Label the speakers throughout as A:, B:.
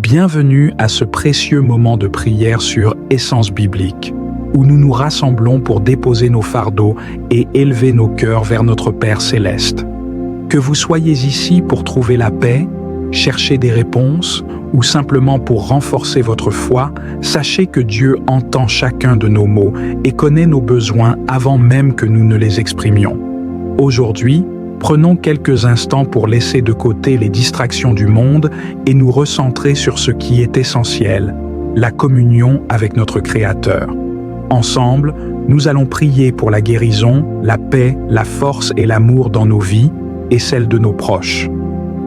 A: Bienvenue à ce précieux moment de prière sur Essence biblique, où nous nous rassemblons pour déposer nos fardeaux et élever nos cœurs vers notre Père céleste. Que vous soyez ici pour trouver la paix, chercher des réponses ou simplement pour renforcer votre foi, sachez que Dieu entend chacun de nos mots et connaît nos besoins avant même que nous ne les exprimions. Aujourd'hui, prenons quelques instants pour laisser de côté les distractions du monde et nous recentrer sur ce qui est essentiel, la communion avec notre Créateur. Ensemble, nous allons prier pour la guérison, la paix, la force et l'amour dans nos vies et celles de nos proches.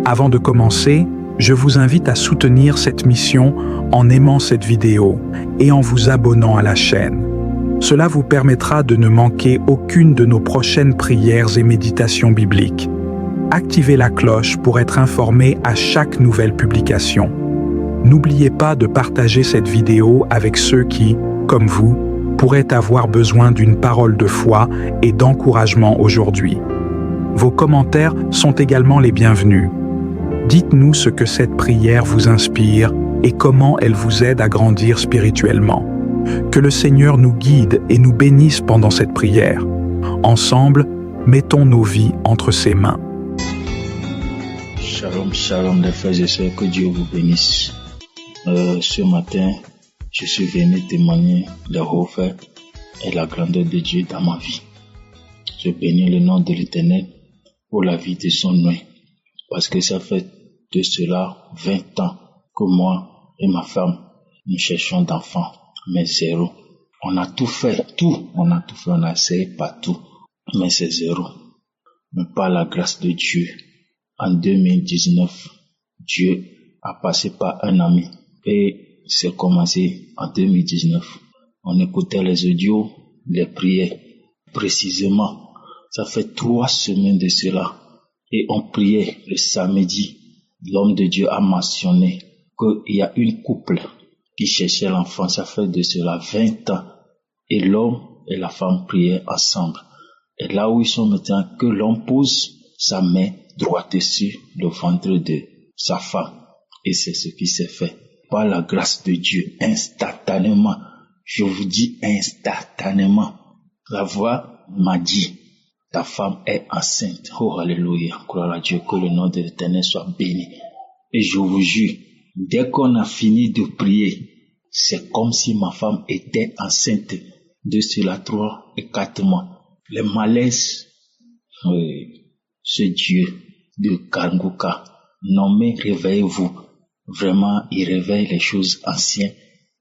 A: Avant de commencer, je vous invite à soutenir cette mission en aimant cette vidéo et en vous abonnant à la chaîne. Cela vous permettra de ne manquer aucune de nos prochaines prières et méditations bibliques. Activez la cloche pour être informé à chaque nouvelle publication. N'oubliez pas de partager cette vidéo avec ceux qui, comme vous, pourraient avoir besoin d'une parole de foi et d'encouragement aujourd'hui. Vos commentaires sont également les bienvenus. Dites-nous ce que cette prière vous inspire et comment elle vous aide à grandir spirituellement. Que le Seigneur nous guide et nous bénisse pendant cette prière. Ensemble, mettons nos vies entre ses mains.
B: Shalom, shalom les frères et sœurs, que Dieu vous bénisse. Ce matin, je suis venu témoigner de hauts faits et la grandeur de Dieu dans ma vie. Je bénis le nom de l'Éternel pour la vie de son nom, parce que ça fait de cela 20 ans que moi et ma femme, nous cherchons d'enfants, mais zéro. On a tout fait, on a essayé partout, mais c'est zéro. Mais par la grâce de Dieu, en 2019, Dieu a passé par un ami et c'est commencé en 2019. On écoutait les audios, les prières. Précisément, ça fait 3 semaines de cela. Et on priait le samedi. L'homme de Dieu a mentionné qu'il y a une couple qui cherchait l'enfant. Ça fait de cela 20 ans. Et l'homme et la femme priaient ensemble. Et là où ils sont maintenant, que l'homme pose sa main droite sur le ventre de sa femme. Et c'est ce qui s'est fait. Par la grâce de Dieu, instantanément, je vous dis instantanément, la voix m'a dit, ta femme est enceinte. Oh, alléluia. Gloire à Dieu, que le nom de l'Éternel soit béni. Et je vous jure, dès qu'on a fini de prier, c'est comme si ma femme était enceinte de cela 3 et 4 mois. Les malaises, ce Dieu de Kanguka, nommé réveillez-vous. Vraiment, il réveille les choses anciennes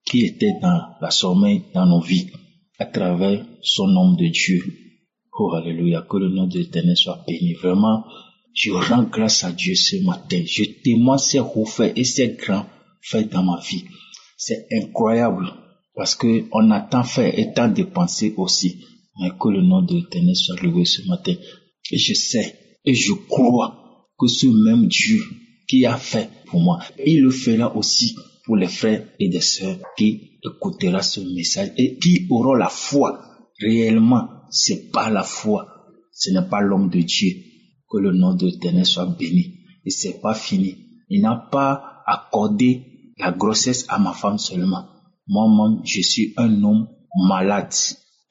B: qui étaient dans la sommeil dans nos vies à travers son nom de Dieu. Oh, alléluia, que le nom de l'Éternel soit béni. Vraiment, je rends grâce à Dieu ce matin. Je témoigne ces hauts faits et ces grands faits dans ma vie. C'est incroyable parce que on a tant fait et tant dépensé aussi. Mais que le nom de l'Éternel soit loué ce matin. Et je sais et je crois que ce même Dieu qui a fait pour moi, il le fera aussi pour les frères et les sœurs qui écouteront ce message et qui auront la foi réellement. C'est pas la foi, ce n'est pas l'homme de Dieu. Que le nom de l'Éternel soit béni. Et c'est pas fini. Il n'a pas accordé la grossesse à ma femme seulement. Moi-même, je suis un homme malade.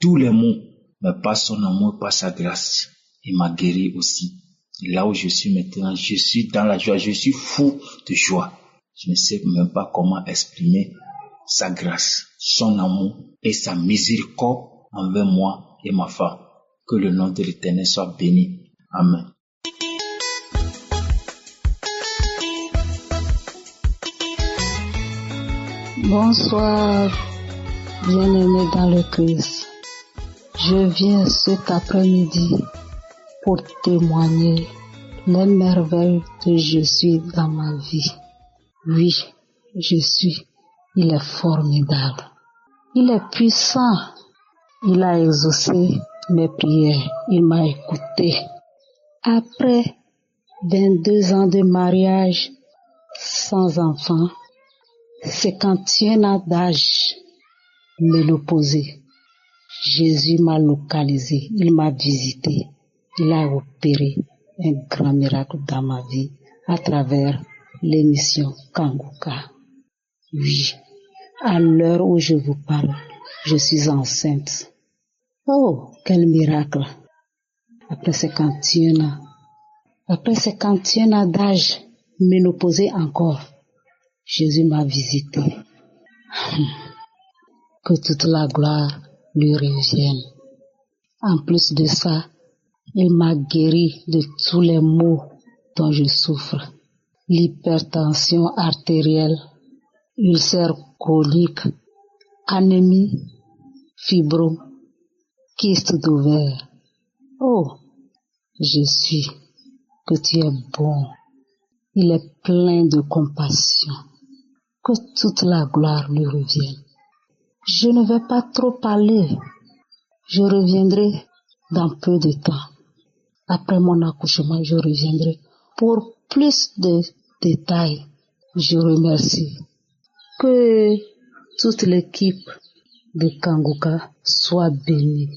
B: Tous les mots, mais pas son amour, pas sa grâce. Il m'a guéri aussi. Et là où je suis maintenant, je suis dans la joie, je suis fou de joie. Je ne sais même pas comment exprimer sa grâce, son amour et sa miséricorde envers moi et ma femme. Que le nom de l'Éternel soit béni. Amen.
C: Bonsoir, bien-aimés dans le Christ. Je viens cet après-midi pour témoigner les merveilles de Jésus dans ma vie. Oui, Jésus, il est formidable. Il est puissant. Il a exaucé mes prières. Il m'a écouté. Après 22 ans de mariage sans enfant, 51 ans d'âge, ménopausée, Jésus m'a localisé, il m'a visité, il a opéré un grand miracle dans ma vie à travers l'émission Kanguka. Oui, à l'heure où je vous parle, je suis enceinte. Oh, quel miracle! Après 51 ans d'âge, ménopausée encore, Jésus m'a visité. Que toute la gloire lui revienne. En plus de ça, il m'a guéri de tous les maux dont je souffre. L'hypertension artérielle, ulcère colique, anémie, fibro, kyste d'ovaire. Oh, je suis que tu es bon. Il est plein de compassion. Que toute la gloire lui revienne. Je ne vais pas trop parler. Je reviendrai dans peu de temps. Après mon accouchement, je reviendrai pour plus de détails. Je remercie. Que toute l'équipe de Kanguka soit bénie.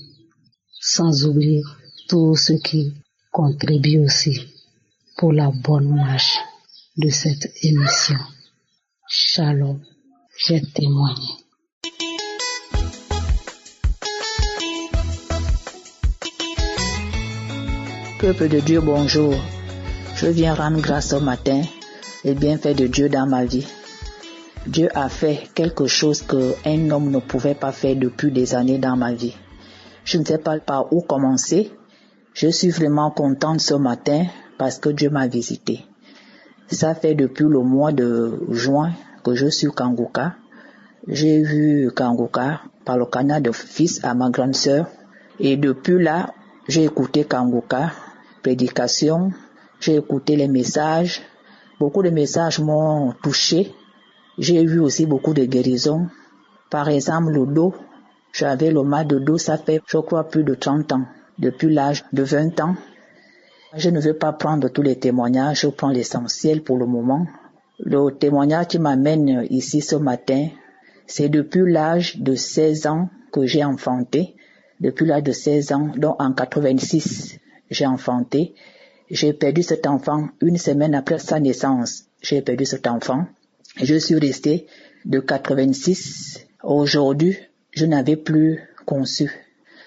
C: Sans oublier tous ceux qui contribuent aussi pour la bonne marche de cette émission. Shalom, j'ai témoigné.
D: Peuple de Dieu, bonjour. Je viens rendre grâce ce matin les bienfaits de Dieu dans ma vie. Dieu a fait quelque chose qu'un homme ne pouvait pas faire depuis des années dans ma vie. Je ne sais pas par où commencer. Je suis vraiment contente ce matin parce que Dieu m'a visité. Ça fait depuis le mois de juin que je suis Kanguka. J'ai vu Kanguka par le canal de fils à ma grande sœur. Et depuis là, j'ai écouté Kanguka, prédication, j'ai écouté les messages. Beaucoup de messages m'ont touché. J'ai vu aussi beaucoup de guérisons. Par exemple, le dos. J'avais le mal de dos, ça fait, je crois, plus de 30 ans. Depuis l'âge de 20 ans. Je ne veux pas prendre tous les témoignages, je prends l'essentiel pour le moment. Le témoignage qui m'amène ici ce matin, c'est depuis l'âge de 16 ans que j'ai enfanté. Depuis l'âge de 16 ans, donc en 86, j'ai enfanté. J'ai perdu cet enfant une semaine après sa naissance. J'ai perdu cet enfant. Je suis restée de 86. Aujourd'hui, je n'avais plus conçu.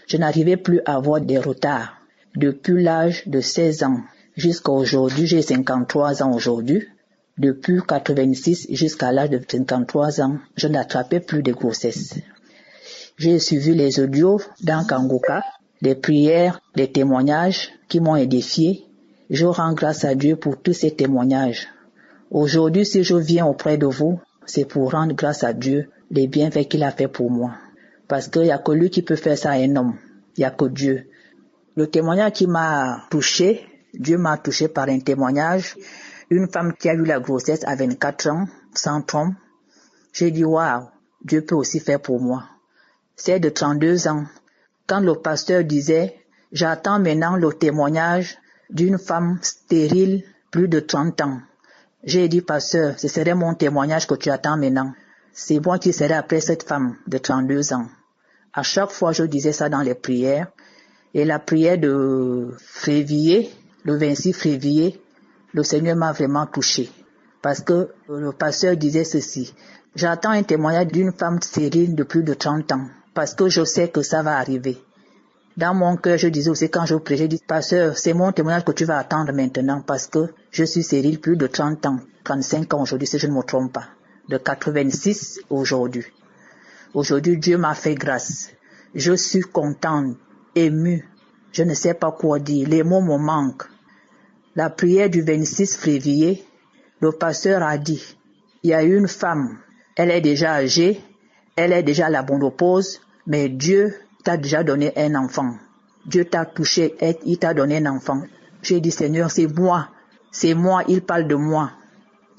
D: Je n'arrivais plus à avoir des retards. Depuis l'âge de 16 ans jusqu'à aujourd'hui, j'ai 53 ans aujourd'hui. Depuis 86 jusqu'à l'âge de 53 ans, je n'attrapais plus de grossesse. J'ai suivi les audios dans Kanguka, des prières, des témoignages qui m'ont édifié. Je rends grâce à Dieu pour tous ces témoignages. Aujourd'hui, si je viens auprès de vous, c'est pour rendre grâce à Dieu les bienfaits qu'il a fait pour moi. Parce qu'il n'y a que lui qui peut faire ça à un homme. Il n'y a que Dieu. Le témoignage qui m'a touché, Dieu m'a touché par un témoignage. Une femme qui a eu la grossesse à 24 ans, sans trompe. J'ai dit, waouh, Dieu peut aussi faire pour moi. C'est de 32 ans. Quand le pasteur disait, j'attends maintenant le témoignage d'une femme stérile, plus de 30 ans. J'ai dit, pasteur, ce serait mon témoignage que tu attends maintenant. C'est moi qui serai après cette femme de 32 ans. À chaque fois, je disais ça dans les prières. Et la prière de février, le 26 février, le Seigneur m'a vraiment touché. Parce que le pasteur disait ceci. J'attends un témoignage d'une femme stérile de plus de 30 ans. Parce que je sais que ça va arriver. Dans mon cœur, je disais aussi quand je prêchais, je dis, pasteur, c'est mon témoignage que tu vas attendre maintenant parce que je suis stérile plus de 30 ans, 35 ans aujourd'hui si je ne me trompe pas. De 86 aujourd'hui. Aujourd'hui, Dieu m'a fait grâce. Je suis contente, émue. Je ne sais pas quoi dire. Les mots me manquent. La prière du 26 février, le pasteur a dit, il y a une femme, elle est déjà âgée, elle est déjà à la ménopause, mais Dieu t'a déjà donné un enfant. Dieu t'a touché, il t'a donné un enfant. J'ai dit, Seigneur, c'est moi, il parle de moi.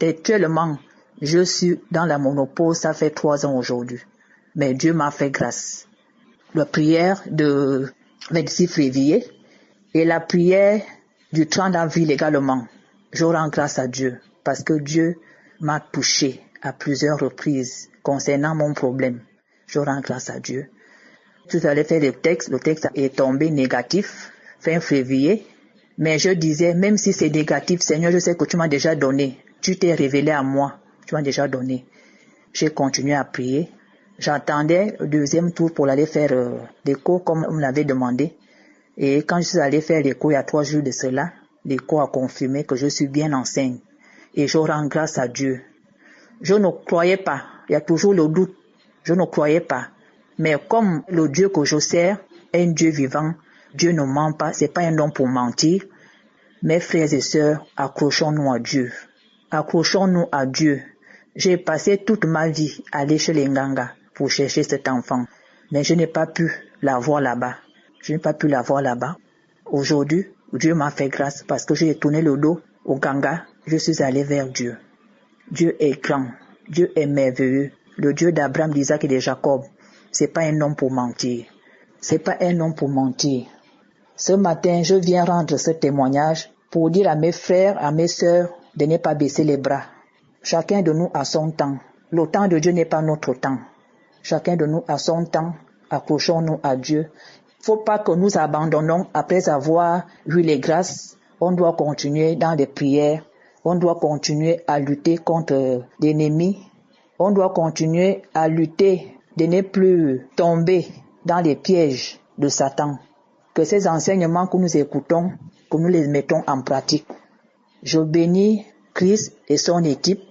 D: Actuellement, je suis dans la ménopause, ça fait 3 ans aujourd'hui. Mais Dieu m'a fait grâce. La prière de 26 février et la prière du 30 avril également. Je rends grâce à Dieu parce que Dieu m'a touché à plusieurs reprises concernant mon problème. Je rends grâce à Dieu. Tout à l'heure, le texte est tombé négatif, fin février. Mais je disais, même si c'est négatif, Seigneur, je sais que tu m'as déjà donné. Tu t'es révélé à moi. Tu m'as déjà donné. J'ai continué à prier. J'attendais le deuxième tour pour aller faire l'écho comme on me l'avait demandé. Et quand je suis allé faire l'écho il y a 3 jours de cela, l'écho a confirmé que je suis bien enceinte. Et je rends grâce à Dieu. Je ne croyais pas. Il y a toujours le doute. Je ne croyais pas. Mais comme le Dieu que je sers est un Dieu vivant, Dieu ne ment pas, c'est pas un homme pour mentir. Mes frères et sœurs, accrochons-nous à Dieu. Accrochons-nous à Dieu. J'ai passé toute ma vie à aller chez les Nganga pour chercher cet enfant. Mais je n'ai pas pu l'avoir là-bas. Je n'ai pas pu l'avoir là-bas. Aujourd'hui, Dieu m'a fait grâce parce que j'ai tourné le dos au Nganga. Je suis allé vers Dieu. Dieu est grand. Dieu est merveilleux. Le Dieu d'Abraham, d'Isaac et de Jacob. C'est pas un homme pour mentir. C'est pas un homme pour mentir. Ce matin, je viens rendre ce témoignage pour dire à mes frères, à mes sœurs de ne pas baisser les bras. Chacun de nous a son temps. Le temps de Dieu n'est pas notre temps. Chacun de nous a son temps. Accrochons-nous à Dieu. Il ne faut pas que nous abandonnons après avoir eu les grâces. On doit continuer dans les prières. On doit continuer à lutter contre l'ennemi. On doit continuer à lutter de ne plus tomber dans les pièges de Satan. Que ces enseignements que nous écoutons, que nous les mettons en pratique. Je bénis Christ et son équipe.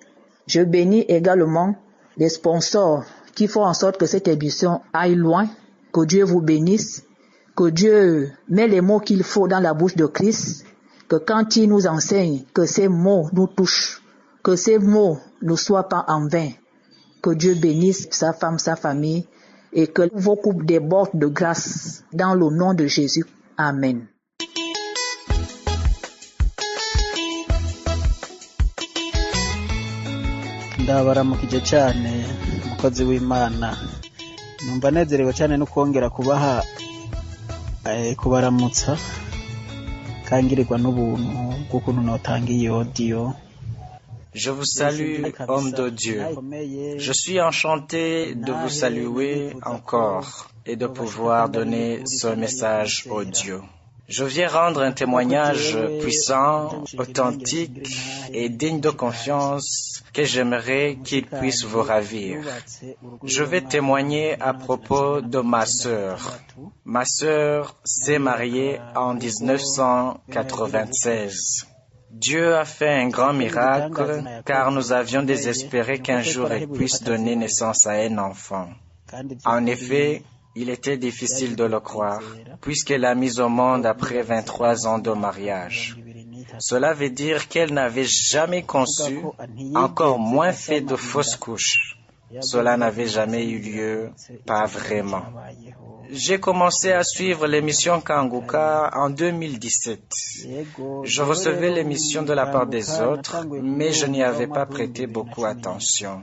D: Je bénis également les sponsors qui font en sorte que cette émission aille loin. Que Dieu vous bénisse. Que Dieu met les mots qu'il faut dans la bouche de Christ. Que quand il nous enseigne, que ces mots nous touchent. Que ces mots ne soient pas en vain. Que Dieu bénisse sa femme, sa famille. Et que vos couples débordent de grâce. Dans le nom de Jésus. Amen.
E: ndabaramukije cyane umukozi w'Imana. Numva nezerewe cyane no kongera kubaramutsa kangirirwa n'ubuntu bw'ukuntu notanga iyi audio.
F: Je vous salue, homme de Dieu. Je suis enchanté de vous saluer encore et de pouvoir donner ce message audio. Je viens rendre un témoignage puissant, authentique et digne de confiance que j'aimerais qu'il puisse vous ravir. Je vais témoigner à propos de ma sœur. Ma sœur s'est mariée en 1996. Dieu a fait un grand miracle car nous avions désespéré qu'un jour elle puisse donner naissance à un enfant. En effet, il était difficile de le croire, puisqu'elle l'a mise au monde après 23 ans de mariage. Cela veut dire qu'elle n'avait jamais conçu, encore moins fait de fausses couches. Cela n'avait jamais eu lieu, pas vraiment. J'ai commencé à suivre l'émission Kanguka en 2017. Je recevais l'émission de la part des autres, mais je n'y avais pas prêté beaucoup attention.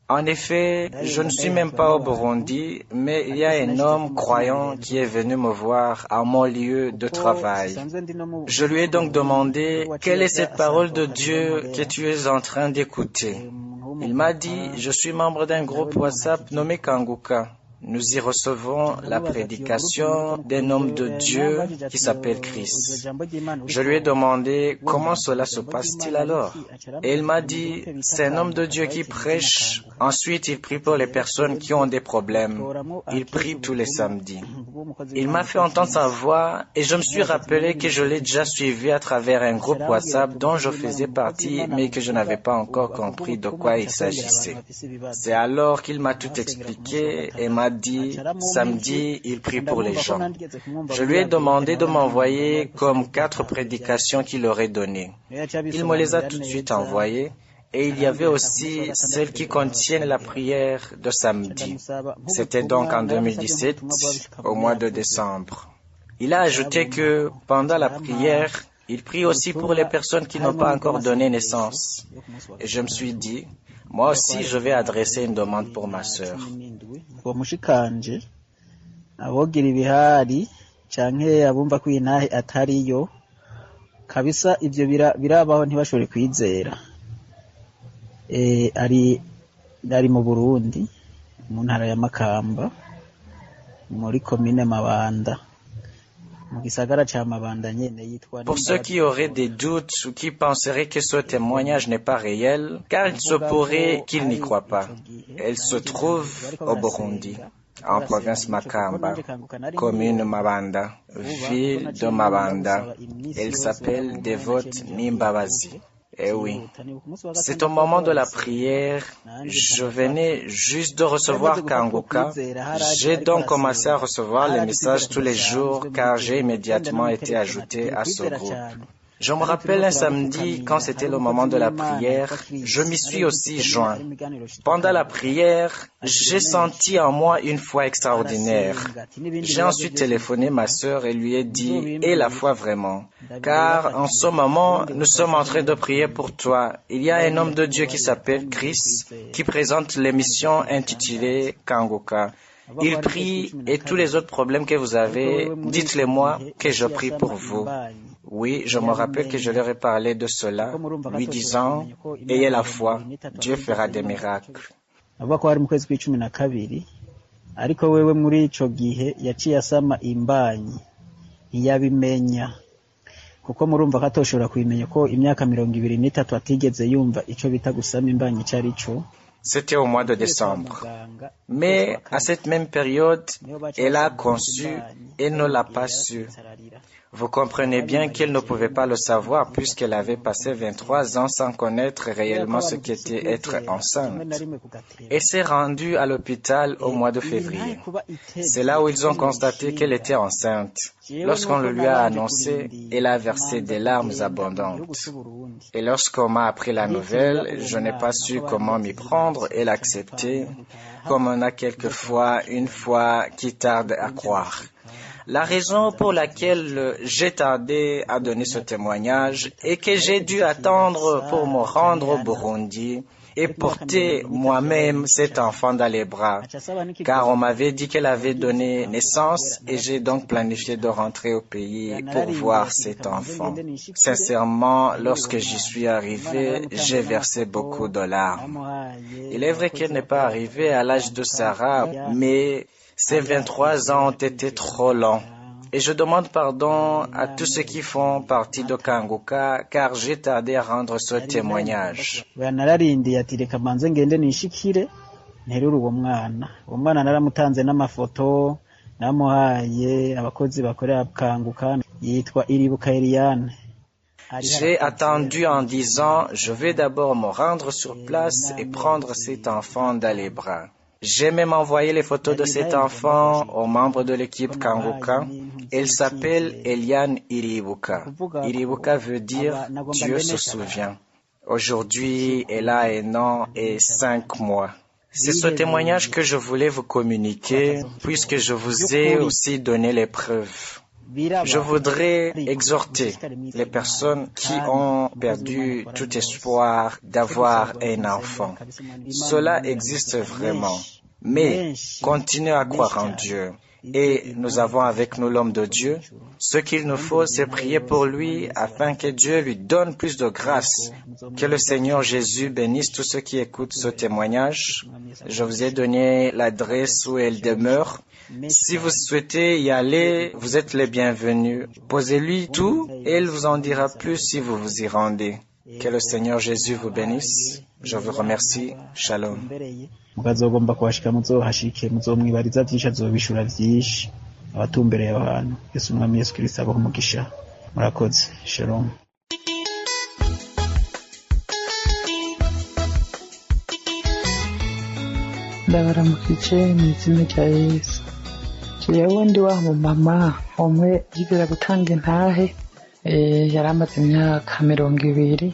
F: En effet, je ne suis même pas au Burundi, mais il y a un homme croyant qui est venu me voir à mon lieu de travail. Je lui ai donc demandé, quelle est cette parole de Dieu que tu es en train d'écouter? Il m'a dit, je suis membre d'un groupe WhatsApp nommé Kanguka. Nous y recevons la prédication d'un homme de Dieu qui s'appelle Christ. Je lui ai demandé comment cela se passe-t-il alors? Et il m'a dit, c'est un homme de Dieu qui prêche. Ensuite, il prie pour les personnes qui ont des problèmes. Il prie tous les samedis. Il m'a fait entendre sa voix et je me suis rappelé que je l'ai déjà suivi à travers un groupe WhatsApp dont je faisais partie, mais que je n'avais pas encore compris de quoi il s'agissait. C'est alors qu'il m'a tout expliqué et m'a dit, samedi, il prie pour les gens. Je lui ai demandé de m'envoyer comme 4 prédications qu'il aurait données. Il me les a tout de suite envoyées et il y avait aussi celles qui contiennent la prière de samedi. C'était donc en 2017, au mois de décembre. Il a ajouté que pendant la prière, il prie aussi pour les personnes qui n'ont pas encore donné naissance. Et je me suis dit, moi aussi, je vais adresser une demande pour ma sœur.
E: Mushikanje abogira ibihari canke abumva ko intahe atariyo kabisa ivyo birabaho ntibashobore kwizera. Ari mu Burundi mu ntara ya Makamba muri komine Mabanda.
F: Pour ceux qui auraient des doutes ou qui penseraient que ce témoignage n'est pas réel, car il se pourrait qu'ils n'y croient pas. Elle se trouve au Burundi, en province Makamba, commune Mabanda, ville de Mabanda. Elle s'appelle Dévote Nimbabazi. Eh oui, c'est au moment de la prière, je venais juste de recevoir Kanguka. J'ai donc commencé à recevoir les messages tous les jours car j'ai immédiatement été ajouté à ce groupe. Je me rappelle un samedi, quand c'était le moment de la prière, je m'y suis aussi joint. Pendant la prière, j'ai senti en moi une foi extraordinaire. J'ai ensuite téléphoné ma sœur et lui ai dit « Et la foi vraiment ?» Car en ce moment, nous sommes en train de prier pour toi. Il y a un homme de Dieu qui s'appelle Chris, qui présente l'émission intitulée Kanguka. Il prie et tous les autres problèmes que vous avez, dites-les-moi que je prie pour vous. Oui, je me rappelle que je leur ai parlé de cela, lui disant, ayez la foi, Dieu fera des miracles.
E: ariko wewe muri ico gihe yaciye asama imbanyi ntiyabimenya kuko murumva ko atoshobora kubimenya ko imyaka 23 atigeze yumva ico bita gusama imbanyi cari co.
F: C'était au mois de décembre. Mais à cette même période, elle a conçu et ne l'a pas su. Vous comprenez bien qu'elle ne pouvait pas le savoir puisqu'elle avait passé 23 ans sans connaître réellement ce qu'était être enceinte. Elle s'est rendue à l'hôpital au mois de février. C'est là où ils ont constaté qu'elle était enceinte. Lorsqu'on le lui a annoncé, elle a versé des larmes abondantes. Et lorsqu'on m'a appris la nouvelle, je n'ai pas su comment m'y prendre et l'accepter, comme on a quelquefois une foi qui tarde à croire. La raison pour laquelle j'ai tardé à donner ce témoignage est que j'ai dû attendre pour me rendre au Burundi et porter moi-même cet enfant dans les bras, car on m'avait dit qu'elle avait donné naissance et j'ai donc planifié de rentrer au pays pour voir cet enfant. Sincèrement, lorsque j'y suis arrivé, j'ai versé beaucoup de larmes. Il est vrai qu'elle n'est pas arrivée à l'âge de Sarah, mais ces 23 ans ont été trop longs. Et je demande pardon à tous ceux qui font partie de Kanguka, car j'ai tardé à rendre ce témoignage.
E: Nararindiye ati reka manze ngende nishikire nterure uwo mwana naramutanze n'amafoto namuhaye abakozi bakorera Kanguka yitwa Iribuka Eliane.
F: J'ai attendu en disant, je vais d'abord me rendre sur place et prendre cet enfant dans les bras. J'ai même envoyé les photos de cet enfant aux membres de l'équipe Kanguka. Elle s'appelle Eliane Iribuka. Iribuka veut dire Dieu se souvient. Aujourd'hui, elle a 1 an et 5 mois. C'est ce témoignage que je voulais vous communiquer puisque je vous ai aussi donné les preuves. Je voudrais exhorter les personnes qui ont perdu tout espoir d'avoir un enfant. Cela existe vraiment. Mais continuez à croire en Dieu. Et nous avons avec nous l'homme de Dieu. Ce qu'il nous faut, c'est prier pour lui afin que Dieu lui donne plus de grâce. Que le Seigneur Jésus bénisse tous ceux qui écoutent ce témoignage. Je vous ai donné l'adresse où elle demeure. Si vous souhaitez y aller, vous êtes les bienvenus. Posez-lui tout et elle vous en dira plus si vous vous y rendez. Que le Seigneur Jésus vous bénisse. Je vous remercie. Shalom.
E: Mukazogomba kuhashika muzohashike muzomwibariza byinshi azobishura byinshi abatumbereye abantu Yesu umwami Yesu Kristo abaho umugisha murakoze shalom.
G: Ndabaramukije mu izina rya Yesu. Jewe ndi wa mama umwe yigera gutanga intahe yari amaze imyaka 20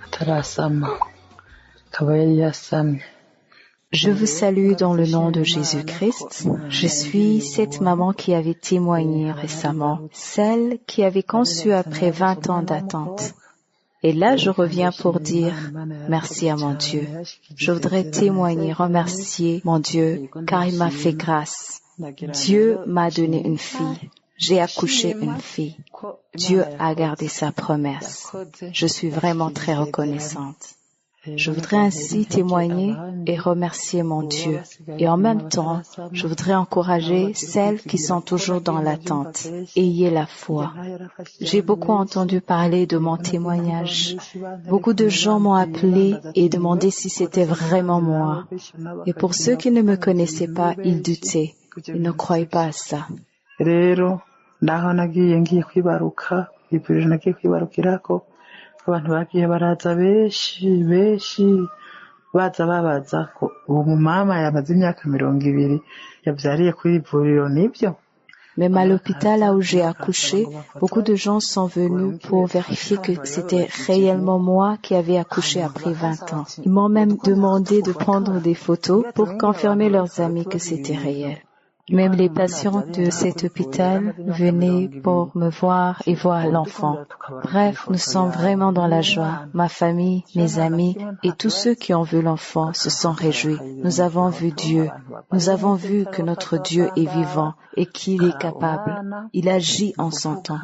G: atarasama akaba yari yasamye.
H: Je vous salue dans le nom de Jésus-Christ. Je suis cette maman qui avait témoigné récemment, celle qui avait conçu après 20 ans d'attente. Et là, je reviens pour dire merci à mon Dieu. Je voudrais témoigner, remercier mon Dieu, car il m'a fait grâce. Dieu m'a donné une fille. J'ai accouché une fille. Dieu a gardé sa promesse. Je suis vraiment très reconnaissante. Je voudrais ainsi témoigner et remercier mon Dieu. Et en même temps, je voudrais encourager celles qui sont toujours dans l'attente. Ayez la foi. J'ai beaucoup entendu parler de mon témoignage. Beaucoup de gens m'ont appelé et demandé si c'était vraiment moi. Et pour ceux qui ne me connaissaient pas, ils doutaient. Ils ne croyaient pas à ça.
G: Abantu bagiye baraza benshi baza babaza ko uwo mumama yamaze imyaka 20 yavyariye kuri ivuriro nibyo.
H: Même à l'hôpital là où j'ai accouché, beaucoup de gens sont venus pour vérifier que c'était réellement moi qui avais accouché après 20 ans. Ils m'ont même demandé de prendre des photos pour confirmer leurs amis que c'était réel. Même les patients de cet hôpital venaient pour me voir et voir l'enfant. Bref, nous sommes vraiment dans la joie. Ma famille, mes amis et tous ceux qui ont vu l'enfant se sont réjouis. Nous avons vu Dieu. Nous avons vu que notre Dieu est vivant et qu'il est capable. Il agit en son temps.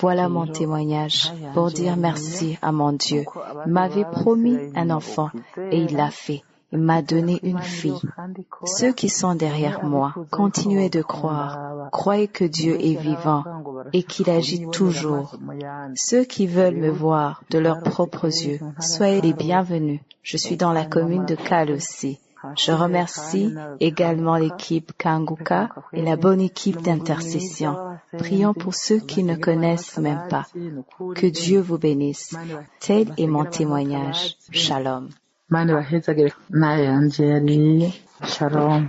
H: Voilà mon témoignage pour dire merci à mon Dieu. Il m'avait promis un enfant et il l'a fait. Il m'a donné une fille. Ceux qui sont derrière moi, continuez de croire. Croyez que Dieu est vivant et qu'il agit toujours. Ceux qui veulent me voir de leurs propres yeux, soyez les bienvenus. Je suis dans la commune de Kale aussi. Je remercie également l'équipe Kanguka et la bonne équipe d'intercession. Prions pour ceux qui ne connaissent même pas. Que Dieu vous bénisse. Tel est mon témoignage. Shalom.
G: Shalom.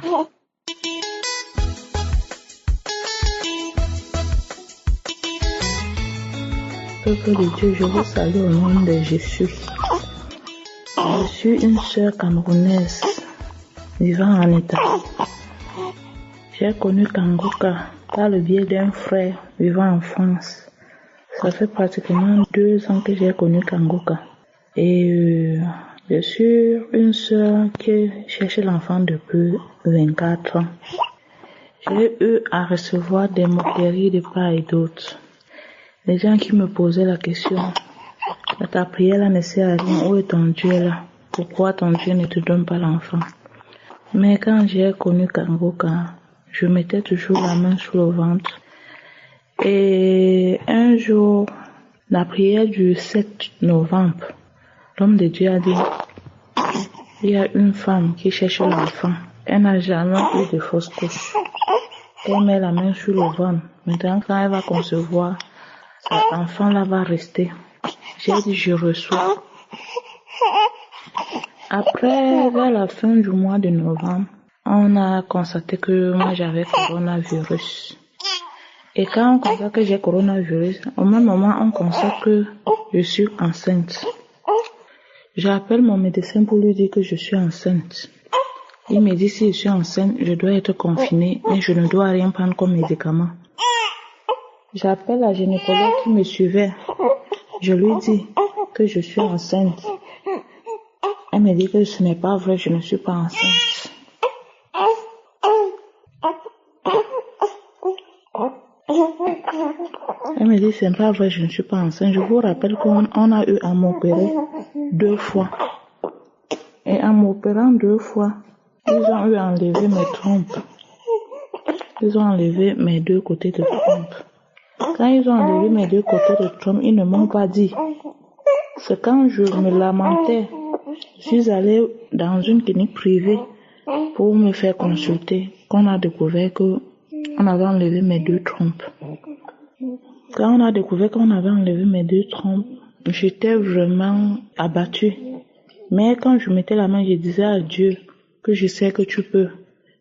G: Peuple de Dieu, je vous salue au nom de Jésus. Je suis une sœur camerounaise vivant en Italie. J'ai connu Kanguka par le biais d'un frère vivant en France. Ça fait pratiquement 2 ans que j'ai connu Kanguka. Et je suis une sœur qui cherchait l'enfant depuis 24 ans. J'ai eu à recevoir des moqueries de part et d'autre. Les gens qui me posaient la question, ta prière là ne sert à rien, où est ton Dieu là? Pourquoi ton Dieu ne te donne pas l'enfant? Mais quand j'ai connu Kanguka, je mettais toujours la main sur le ventre. Et un jour, la prière du 7 novembre, l'homme de Dieu a dit, il y a une femme qui cherche l'enfant. Elle n'a jamais eu de fausse couche. Elle met la main sur le ventre. Maintenant, quand elle va concevoir, cet enfant-là va rester. J'ai dit, je reçois. Après, vers la fin du mois de novembre, on a constaté que moi j'avais coronavirus. Et quand on constate que j'ai coronavirus, au même moment on constate que je suis enceinte. J'appelle mon médecin pour lui dire que je suis enceinte. Il me dit si je suis enceinte, je dois être confinée, mais je ne dois rien prendre comme médicament. J'appelle la gynécologue qui me suivait. Je lui dis que je suis enceinte. Elle me dit que ce n'est pas vrai, je ne suis pas enceinte. Elle me dit, c'est pas vrai, je ne suis pas enceinte. Je vous rappelle qu'on a eu à m'opérer 2 fois. Et en m'opérant 2 fois, ils ont eu à enlever mes trompes. Ils ont enlevé mes 2 côtés de trompe. Quand ils ont enlevé mes 2 côtés de trompe, ils ne m'ont pas dit. C'est quand je me lamentais, je suis allée dans une clinique privée pour me faire consulter, qu'on a découvert qu'on avait enlevé mes 2 trompes. Quand on a découvert qu'on avait enlevé mes 2 trompes, j'étais vraiment abattue. Mais quand je mettais la main, je disais à Dieu que je sais que tu peux.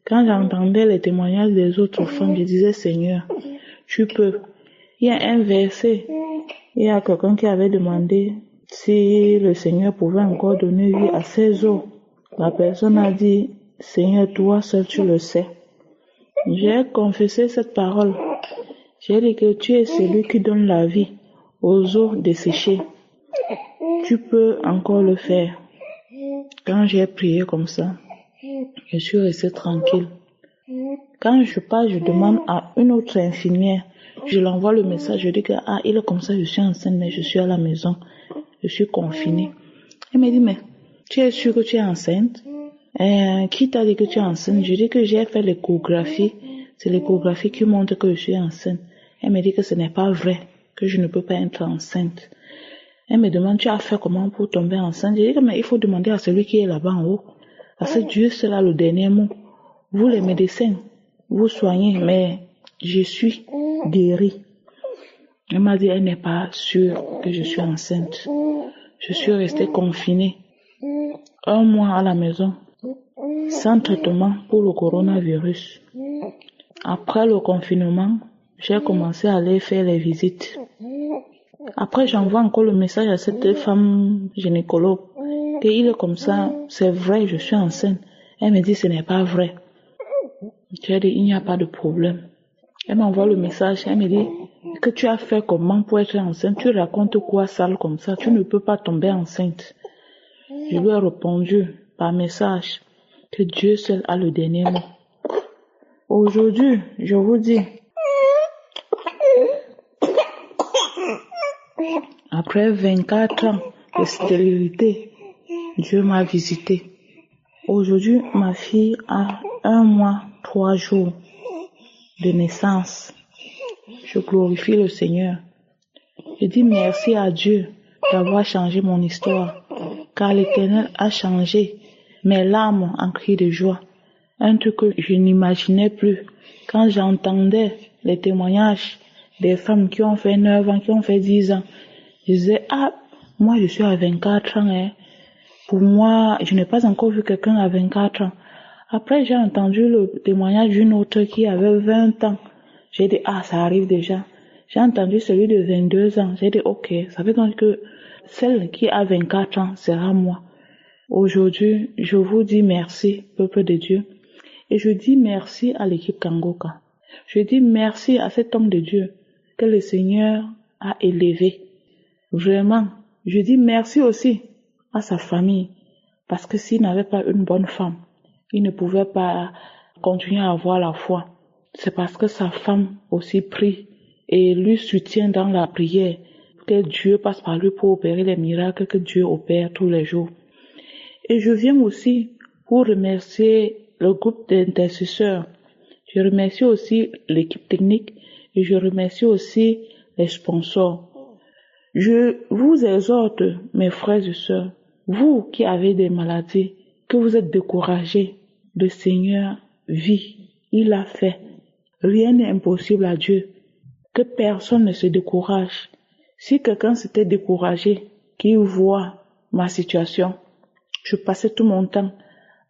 G: Quand j'entendais les témoignages des autres femmes, je disais, Seigneur, tu peux. Il y a un verset, il y a quelqu'un qui avait demandé si le Seigneur pouvait encore donner vie à ses os. La personne a dit, Seigneur, toi seul tu le sais. J'ai confessé cette parole. J'ai dit que tu es celui qui donne la vie aux os desséchés. Tu peux encore le faire. Quand j'ai prié comme ça, je suis restée tranquille. Quand je pars, je demande à une autre infirmière, je l'envoie le message, je dis que il est comme ça, je suis enceinte, mais je suis à la maison, je suis confinée. Elle me dit, mais tu es sûre que tu es enceinte? Qui t'a dit que tu es enceinte? Je dis que j'ai fait l'échographie, c'est l'échographie qui montre que je suis enceinte. Elle me dit que ce n'est pas vrai, que je ne peux pas être enceinte. Elle me demande, tu as fait comment pour tomber enceinte? Je dis que mais il faut demander à celui qui est là-bas en haut, parce que Dieu c'est là le dernier mot. Vous les médecins, vous soignez, mais je suis guérie. Elle m'a dit, elle n'est pas sûre que je suis enceinte. Je suis restée confinée 1 mois à la maison, sans traitement pour le coronavirus. Après le confinement, j'ai commencé à aller faire les visites. Après, j'envoie encore le message à cette femme gynécologue qu'il est comme ça, c'est vrai, je suis enceinte. Elle me dit, ce n'est pas vrai. Je dis, il n'y a pas de problème. Elle m'envoie le message, elle me dit, que tu as fait comment pour être enceinte? Tu racontes quoi sale comme ça? Tu ne peux pas tomber enceinte. Je lui ai répondu par message que Dieu seul a le dernier mot. Aujourd'hui, je vous dis, après 24 ans de stérilité, Dieu m'a visité. Aujourd'hui, ma fille a 1 mois, 3 jours de naissance. Je glorifie le Seigneur. Je dis merci à Dieu d'avoir changé mon histoire, car l'Éternel a changé mes larmes en cris de joie. Un truc que je n'imaginais plus. Quand j'entendais les témoignages des femmes qui ont fait 9 ans, qui ont fait 10 ans, je disais, moi je suis à 24 ans, hein. Pour moi, je n'ai pas encore vu quelqu'un à 24 ans. Après, j'ai entendu le témoignage d'une autre qui avait 20 ans. J'ai dit, ça arrive déjà. J'ai entendu celui de 22 ans. J'ai dit, ok, ça veut dire que celle qui a 24 ans sera moi. Aujourd'hui, je vous dis merci, peuple de Dieu. Et je dis merci à l'équipe Kangoka. Je dis merci à cet homme de Dieu que le Seigneur a élevé. Vraiment, je dis merci aussi à sa famille. Parce que s'il n'avait pas une bonne femme, il ne pouvait pas continuer à avoir la foi. C'est parce que sa femme aussi prie et lui soutient dans la prière, que Dieu passe par lui pour opérer les miracles que Dieu opère tous les jours. Et je viens aussi pour remercier le groupe d'intercesseurs. Je remercie aussi l'équipe technique et je remercie aussi les sponsors. Je vous exhorte, mes frères et sœurs, vous qui avez des maladies, que vous êtes découragés, le Seigneur vit, il a fait. Rien n'est impossible à Dieu. Que personne ne se décourage. Si quelqu'un s'était découragé, qu'il voit ma situation, je passais tout mon temps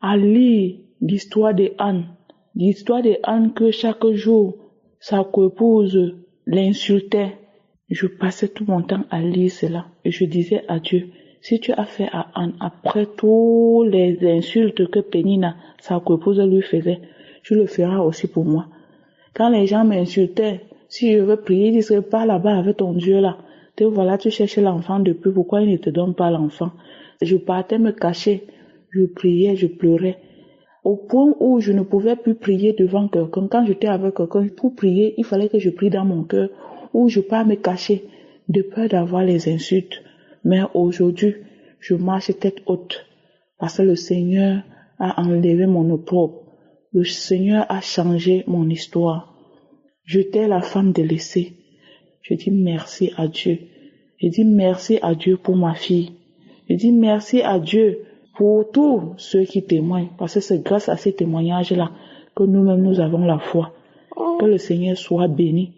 G: à lire l'histoire de Anne. L'histoire de Anne que chaque jour, sa coépouse l'insultait. Je passais tout mon temps à lire cela. Et je disais à Dieu, si tu as fait à Anne, après toutes les insultes que Pénina, sa coépouse, lui faisait, tu le feras aussi pour moi. Quand les gens m'insultaient, si je veux prier, ils disent, pas là-bas avec ton Dieu là. Te voilà, tu cherches l'enfant depuis, pourquoi il ne te donne pas l'enfant? Je partais me cacher, je priais, je pleurais. Au point où je ne pouvais plus prier devant quelqu'un. Quand j'étais avec quelqu'un, pour prier, il fallait que je prie dans mon cœur, où je pars me cacher, de peur d'avoir les insultes. Mais aujourd'hui, je marche tête haute, parce que le Seigneur a enlevé mon opprobre. Le Seigneur a changé mon histoire. J'étais la femme délaissée. Je dis merci à Dieu. Je dis merci à Dieu pour ma fille. Je dis merci à Dieu pour tous ceux qui témoignent, parce que c'est grâce à ces témoignages-là que nous-mêmes nous avons la foi. Que le Seigneur soit béni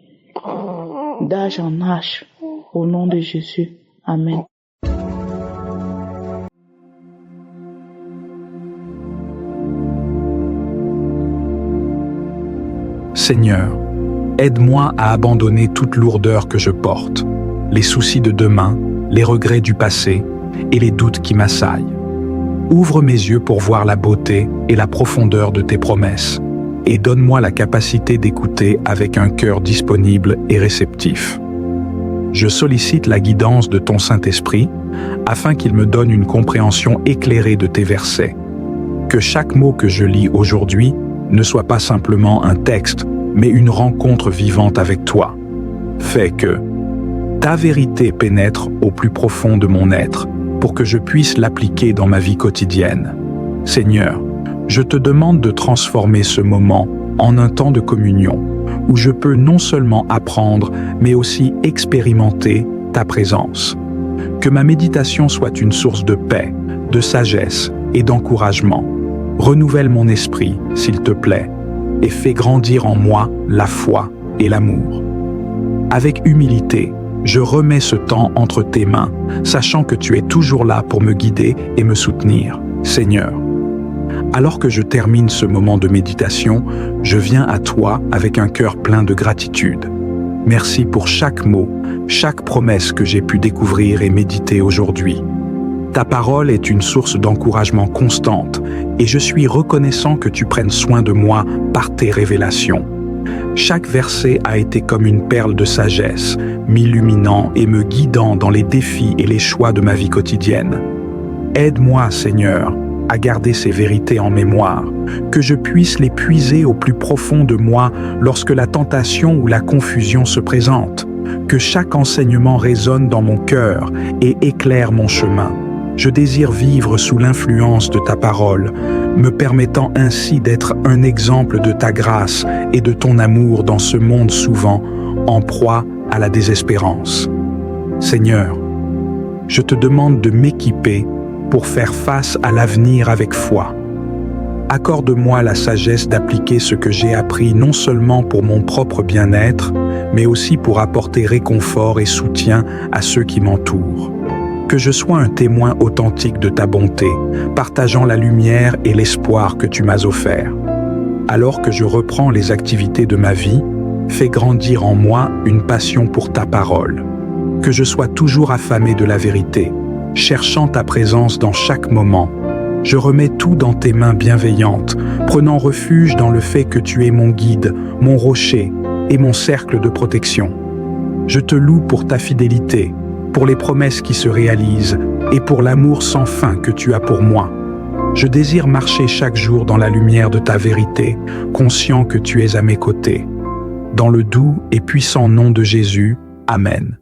G: d'âge en âge, au nom de Jésus. Amen.
A: Seigneur, aide-moi à abandonner toute lourdeur que je porte, les soucis de demain, les regrets du passé et les doutes qui m'assaillent. Ouvre mes yeux pour voir la beauté et la profondeur de tes promesses et donne-moi la capacité d'écouter avec un cœur disponible et réceptif. Je sollicite la guidance de ton Saint-Esprit afin qu'il me donne une compréhension éclairée de tes versets. Que chaque mot que je lis aujourd'hui ne soit pas simplement un texte, mais une rencontre vivante avec toi. Fais que ta vérité pénètre au plus profond de mon être pour que je puisse l'appliquer dans ma vie quotidienne. Seigneur, je te demande de transformer ce moment en un temps de communion où je peux non seulement apprendre, mais aussi expérimenter ta présence. Que ma méditation soit une source de paix, de sagesse et d'encouragement. Renouvelle mon esprit, s'il te plaît, et fais grandir en moi la foi et l'amour. Avec humilité, je remets ce temps entre tes mains, sachant que tu es toujours là pour me guider et me soutenir, Seigneur. Alors que je termine ce moment de méditation, je viens à toi avec un cœur plein de gratitude. Merci pour chaque mot, chaque promesse que j'ai pu découvrir et méditer aujourd'hui. Ta parole est une source d'encouragement constante et je suis reconnaissant que tu prennes soin de moi par tes révélations. Chaque verset a été comme une perle de sagesse, m'illuminant et me guidant dans les défis et les choix de ma vie quotidienne. Aide-moi, Seigneur, à garder ces vérités en mémoire, que je puisse les puiser au plus profond de moi lorsque la tentation ou la confusion se présente, que chaque enseignement résonne dans mon cœur et éclaire mon chemin. Je désire vivre sous l'influence de ta parole, me permettant ainsi d'être un exemple de ta grâce et de ton amour dans ce monde souvent en proie à la désespérance. Seigneur, je te demande de m'équiper pour faire face à l'avenir avec foi. Accorde-moi la sagesse d'appliquer ce que j'ai appris non seulement pour mon propre bien-être, mais aussi pour apporter réconfort et soutien à ceux qui m'entourent. Que je sois un témoin authentique de ta bonté, partageant la lumière et l'espoir que tu m'as offert. Alors que je reprends les activités de ma vie, fais grandir en moi une passion pour ta parole. Que je sois toujours affamé de la vérité, cherchant ta présence dans chaque moment. Je remets tout dans tes mains bienveillantes, prenant refuge dans le fait que tu es mon guide, mon rocher et mon cercle de protection. Je te loue pour ta fidélité, pour les promesses qui se réalisent et pour l'amour sans fin que tu as pour moi. Je désire marcher chaque jour dans la lumière de ta vérité, conscient que tu es à mes côtés. Dans le doux et puissant nom de Jésus, Amen.